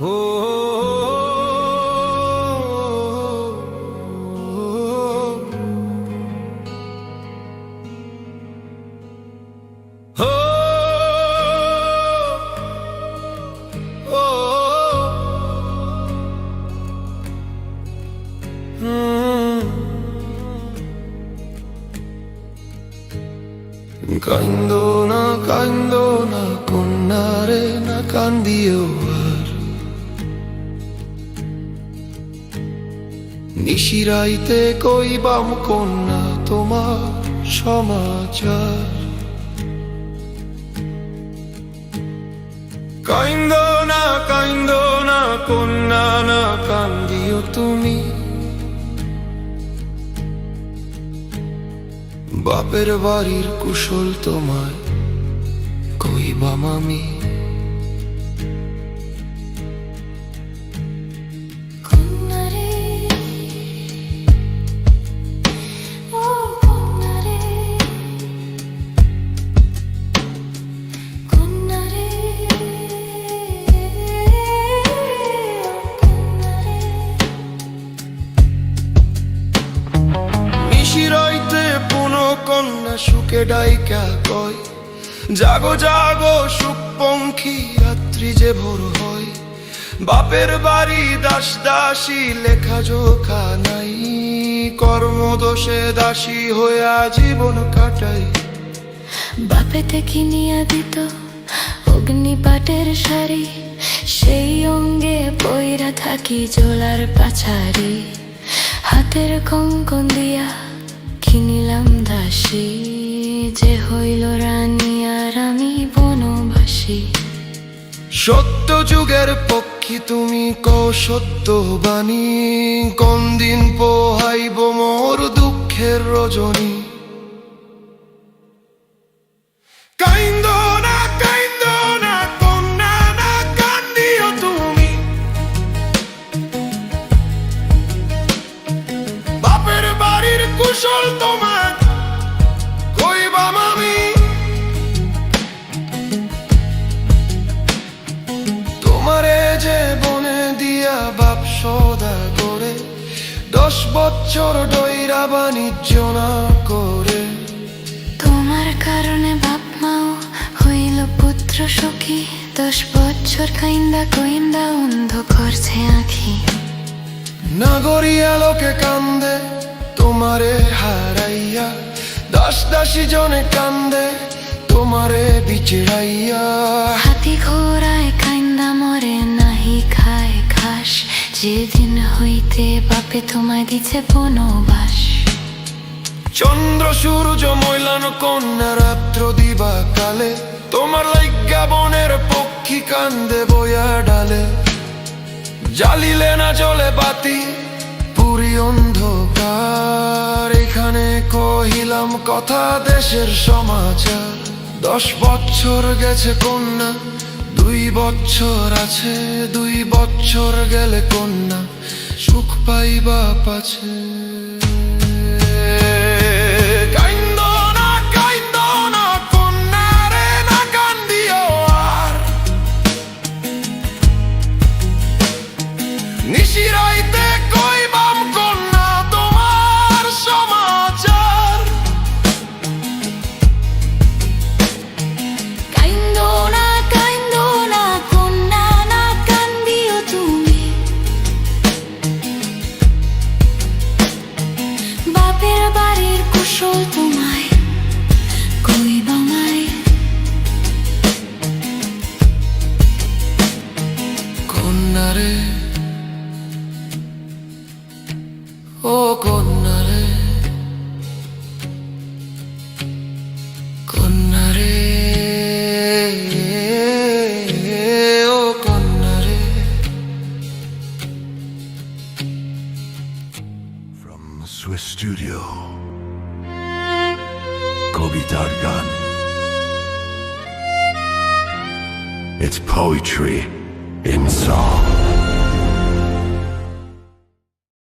ও কান্দো না কন্যারে না কান্দিও আর নিশিরাইতে কইবাম কন্যা তোমার সমাচার। কান্দো না কন্যা না কান্দিও তুমি, বাপের বাড়ির কুশল তোমায় কইবাম আমি। কন্যা সুখে ডাইকা কয় জাগো জাগো সুখপঙ্খী রাত্রি যে ভোর হয়। বাপের বাড়ি দাস দাসী লেখা জোখা নাই, কর্মদোষে দাসী হইয়া জীবন কাটাই। বাপেতে কিনিয়া দিত অগ্নিপাটের শাড়ি, সেই অঙ্গে পইরা থাকি জোলার পাছারি। হাতের কঙ্কন দিয়া কিনিলাম দাসী, যে হইল রানী আর আমি বনবাসী। সত্য যুগের পক্ষী তুমি কও সত্য বাণী, কোন দিন পোহাইব মোর দুঃখের রজনী। কাইন্দো না কন্যা না কান্দিও তুমি, বাপের বাড়ির কুশল তোমার কইবাম আমি। তোমারে যে বনে দিয়া বাপ সদা করে, 10 বছর ডইরা বাণিজ্য না করে। তোমার কারণে বাপ মাও হইল পুত্র সখী, 10 বছর কইন্দা অন্ধ করছে আঁখি। নাগরিয়া লোকে কান্দে তোমারে হারাইয়া, দাস দাসী জনে কান্দে তোমারে বিচড়াইয়া। হাতি ঘোড়ায় কান্দা মরে নাহি খায় ঘাস, যেদিন হইতে বাপে তোমায় দিছে বনবাস। চন্দ্র সূর্য ময়লান কন্যা রাত্র দিবা কালে, তোমার লাইগা বনের পক্ষী কান্দে বয়া ডালে। জ্বালিলে না জ্বলে বাতি পুরি অন্ধকার, এখানে কহিলাম কথা দেশের সমাচার। 10 বছর গেছে কন্যা 2 বছর আছে, 2 বছর গেলে কন্যা সুখ পাইবা পাছে। কাইন্দো না কন্যা রে না কান্দিও আর, নিশিরাইতে কইবাম কন্যা তোমার সমাচার। কাইন্দো না কন্যা না কান্দিও তুমি, বাপের বাড়ির কুশল তোমায় কইবাম আমি। কন্যা রে ও কন্যা রে, কন্যা রে ও কন্যা রে। From Swiss Studio, Kobitar Gun. It's poetry in song.